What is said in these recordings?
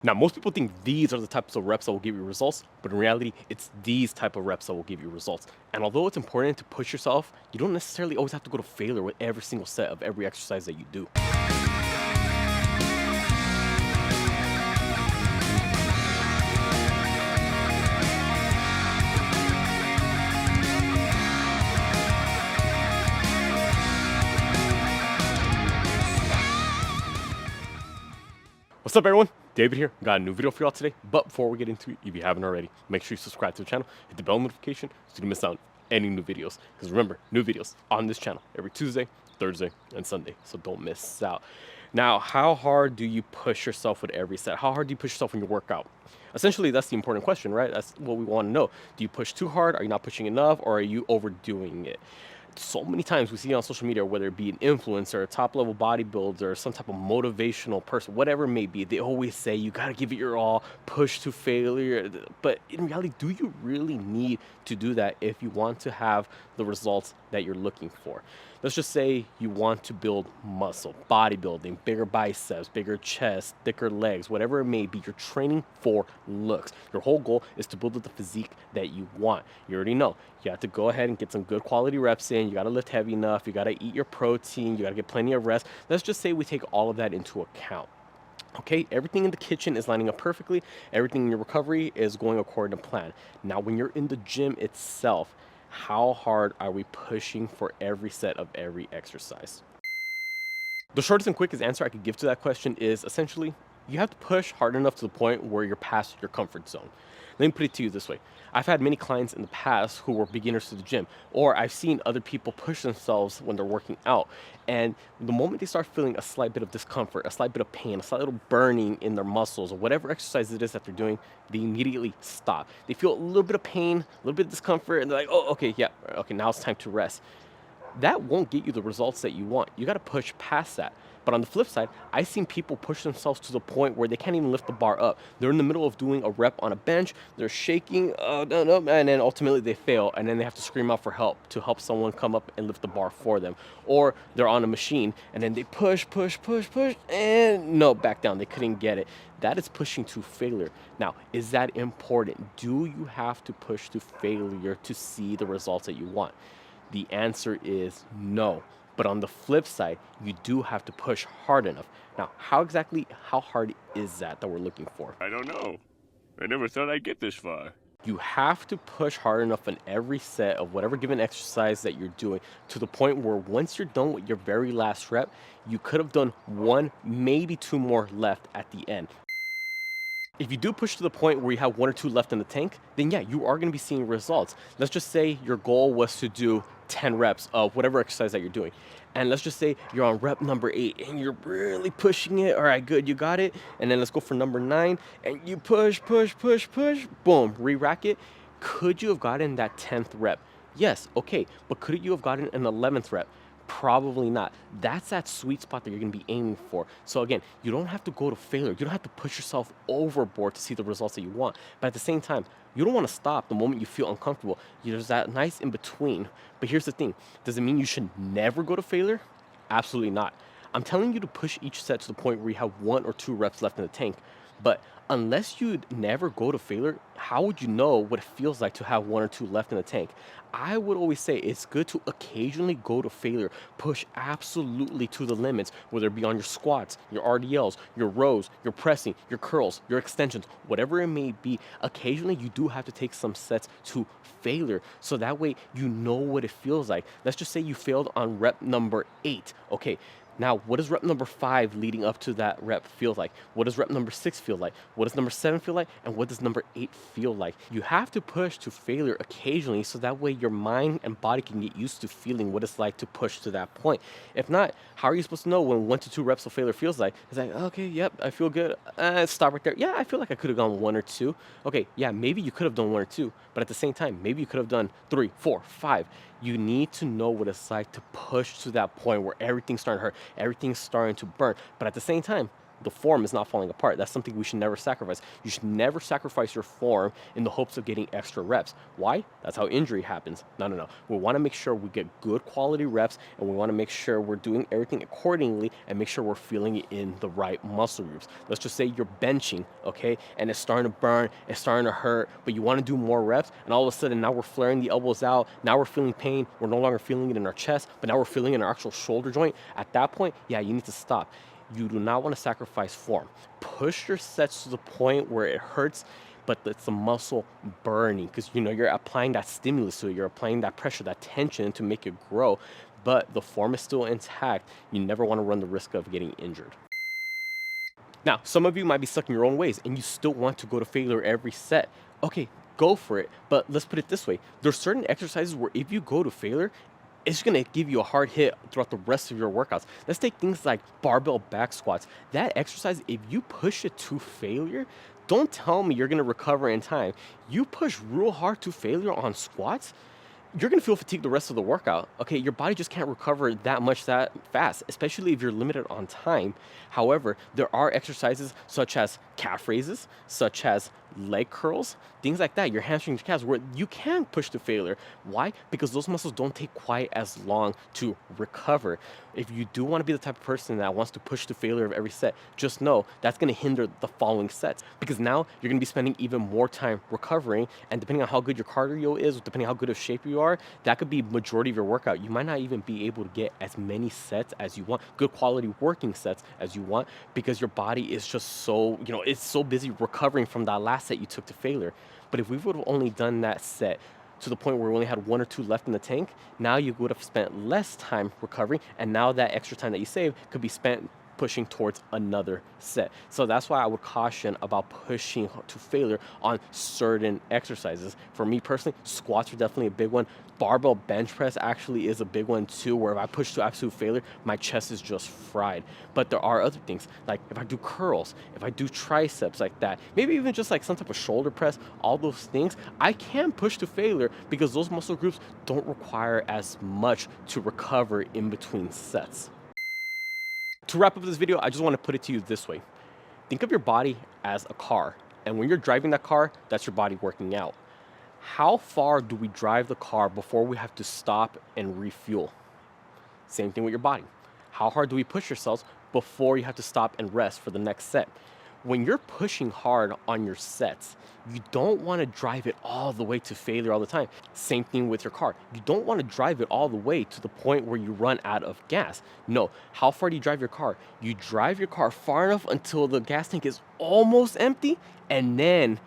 Now, most people think these are the types of reps that will give you results, but in reality, it's these type of reps that will give you results. And although it's important to push yourself, you don't necessarily always have to go to failure with every single set of every exercise that you do. What's up, everyone? David here. Got a new video for y'all today. But before we get into it, if you haven't already, make sure you subscribe to the channel, hit the bell notification so you don't miss out on any new videos. Because remember, new videos on this channel every Tuesday, Thursday, and Sunday. So don't miss out. Now, how hard do you push yourself with every set? How hard do you push yourself when you work out? Essentially, that's the important question, right? That's what we want to know. Do you push too hard? Are you not pushing enough? Or are you overdoing it? So many times we see on social media, whether it be an influencer, a top level bodybuilder, some type of motivational person, whatever it may be, they always say you got to give it your all, push to failure. But in reality, do you really need to do that if you want to have the results that you're looking for? Let's just say you want to build muscle, bodybuilding, bigger biceps, bigger chest, thicker legs, whatever it may be. You're training for looks. Your whole goal is to build the physique that you want. You already know. You have to go ahead and get some good quality reps in. You got to lift heavy enough. You got to eat your protein. You got to get plenty of rest. Let's just say we take all of that into account. Okay, everything in the kitchen is lining up perfectly. Everything in your recovery is going according to plan. Now, when you're in the gym itself, how hard are we pushing for every set of every exercise? The shortest and quickest answer I could give to that question is essentially you have to push hard enough to the point where you're past your comfort zone. Let me put it to you this way. I've had many clients in the past who were beginners to the gym, or I've seen other people push themselves when they're working out. And the moment they start feeling a slight bit of discomfort, a slight bit of pain, a slight little burning in their muscles, or whatever exercise it is that they're doing, they immediately stop. They feel a little bit of pain, a little bit of discomfort, and they're like, oh, okay, yeah, okay, now it's time to rest. That won't get you the results that you want. You got to push past that. But on the flip side, I've seen people push themselves to the point where they can't even lift the bar up. They're in the middle of doing a rep on a bench, they're shaking, no, no, and then ultimately they fail, and then they have to scream out for help to help someone come up and lift the bar for them. Or they're on a machine, and then they push, and no, back down. They couldn't get it. That is pushing to failure. Now, is that important? Do you have to push to failure to see the results that you want? The answer is no. But on the flip side, you do have to push hard enough. Now, how hard is that we're looking for? I don't know. I never thought I'd get this far. You have to push hard enough on every set of whatever given exercise that you're doing to the point where once you're done with your very last rep, you could have done one, maybe two more left at the end. If you do push to the point where you have one or two left in the tank, then yeah, you are going to be seeing results. Let's just say your goal was to do 10 reps of whatever exercise that you're doing. And let's just say you're on rep number 8 and you're really pushing it. All right, good, you got it. And then let's go for number 9 and you push, boom, re-rack it. Could you have gotten that 10th rep? Yes, okay, but could you have gotten an 11th rep? Probably not. That's that sweet spot that you're going to be aiming for. So again, you don't have to go to failure. You don't have to push yourself overboard to see the results that you want. But at the same time, you don't want to stop the moment you feel uncomfortable. There's that nice in between. But here's the thing. Does it mean you should never go to failure? Absolutely not. I'm telling you to push each set to the point where you have one or two reps left in the tank. But unless you never go to failure, how would you know what it feels like to have one or two left in the tank? I would always say it's good to occasionally go to failure, push absolutely to the limits, whether it be on your squats, your RDLs, your rows, your pressing, your curls, your extensions, whatever it may be. Occasionally, you do have to take some sets to failure, so that way you know what it feels like. Let's just say you failed on rep number 8. Okay, now, what does rep number 5 leading up to that rep feel like? What does rep number 6 feel like? What does number 7 feel like? And what does number 8 feel like? You have to push to failure occasionally so that way your mind and body can get used to feeling what it's like to push to that point. If not, how are you supposed to know when 1 to 2 reps of failure feels like? It's like, okay, yep, I feel good. Stop right there. Yeah, I feel like I could have gone 1 or 2. Okay, yeah, maybe you could have done 1 or 2, but at the same time, maybe you could have done 3, 4, 5. You need to know what it's like to push to that point where everything's starting to hurt, everything's starting to burn. But at the same time, the form is not falling apart. That's something we should never sacrifice. You should never sacrifice your form in the hopes of getting extra reps. Why? That's how injury happens. No. We want to make sure we get good quality reps, and we want to make sure we're doing everything accordingly and make sure we're feeling it in the right muscle groups. Let's just say you're benching, okay, and it's starting to burn, it's starting to hurt, but you want to do more reps, and all of a sudden now we're flaring the elbows out, now we're feeling pain, we're no longer feeling it in our chest, but now we're feeling it in our actual shoulder joint. At that point, yeah, you need to stop. You do not want to sacrifice form. Push your sets to the point where it hurts, but it's the muscle burning, because you're applying that stimulus to it, you're applying that pressure, that tension to make it grow, but the form is still intact. You never want to run the risk of getting injured. Now, some of you might be stuck in your own ways and you still want to go to failure every set. Okay, go for it, but let's put it this way. There's certain exercises where if you go to failure, it's going to give you a hard hit throughout the rest of your workouts. Let's take things like barbell back squats. That exercise, if you push it to failure, don't tell me you're going to recover in time. You push real hard to failure on squats, you're going to feel fatigued the rest of the workout. Okay, your body just can't recover that much that fast, especially if you're limited on time. However, there are exercises such as calf raises, such as leg curls, things like that, your hamstrings, calves, where you can push to failure. Why? Because those muscles don't take quite as long to recover. If you do want to be the type of person that wants to push to failure of every set, just know that's going to hinder the following sets, because now you're going to be spending even more time recovering, and depending on how good your cardio is, depending on how good of shape you are, that could be majority of your workout. You might not even be able to get as many sets as you want, good quality working sets as you want, because your body is just so, it's so busy recovering from that last set you took to failure. But if we would have only done that set to the point where we only had 1 or 2 left in the tank, now you would have spent less time recovering, and now that extra time that you saved could be spent pushing towards another set. So that's why I would caution about pushing to failure on certain exercises. For me personally, squats are definitely a big one. Barbell bench press actually is a big one too, where if I push to absolute failure, my chest is just fried. But there are other things, like if I do curls, if I do triceps like that, maybe even just like some type of shoulder press, all those things, I can push to failure because those muscle groups don't require as much to recover in between sets. To wrap up this video, I just want to put it to you this way. Think of your body as a car, and when you're driving that car, that's your body working out. How far do we drive the car before we have to stop and refuel? Same thing with your body. How hard do we push yourselves before you have to stop and rest for the next set? When you're pushing hard on your sets, you don't want to drive it all the way to failure all the time. Same thing with your car. You don't want to drive it all the way to the point where you run out of gas. No. How far do you drive your car? You drive your car far enough until the gas tank is almost empty, and then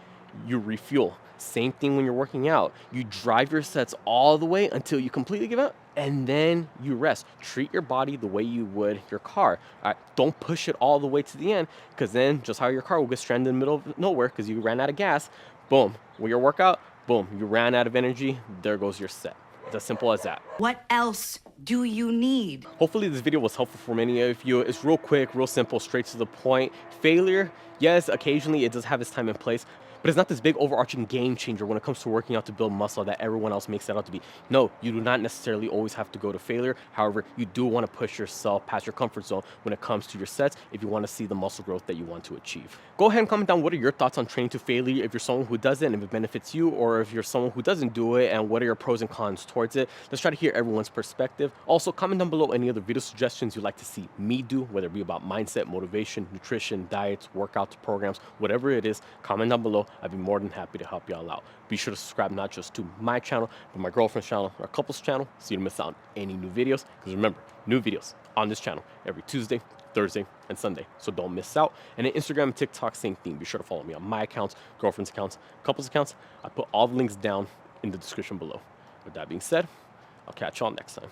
you refuel. Same thing when you're working out. You drive your sets all the way until you completely give up, and then you rest. Treat your body the way you would your car. All right? Don't push it all the way to the end, because then just how your car will get stranded in the middle of nowhere because you ran out of gas. Boom. With your workout, boom, you ran out of energy. There goes your set. It's as simple as that. What else do you need? Hopefully this video was helpful for many of you. It's real quick, real simple, straight to the point. Failure, yes, occasionally it does have its time and place, but it's not this big overarching game changer when it comes to working out to build muscle that everyone else makes it out to be. No, you do not necessarily always have to go to failure. However, you do want to push yourself past your comfort zone when it comes to your sets if you want to see the muscle growth that you want to achieve. Go ahead and comment down what are your thoughts on training to failure, if you're someone who does it and if it benefits you, or if you're someone who doesn't do it and what are your pros and cons towards it. Let's try to hear everyone's perspective. Also, comment down below any other video suggestions you'd like to see me do, whether it be about mindset, motivation, nutrition, diets, workouts, programs, whatever it is, comment down below. I'd be more than happy to help y'all out. Be sure to subscribe not just to my channel, but my girlfriend's channel, our couple's channel, so you don't miss out on any new videos. Because remember, new videos on this channel every Tuesday, Thursday, and Sunday. So don't miss out. And then Instagram and TikTok, same thing. Be sure to follow me on my accounts, girlfriend's accounts, couple's accounts. I put all the links down in the description below. With that being said, I'll catch y'all next time.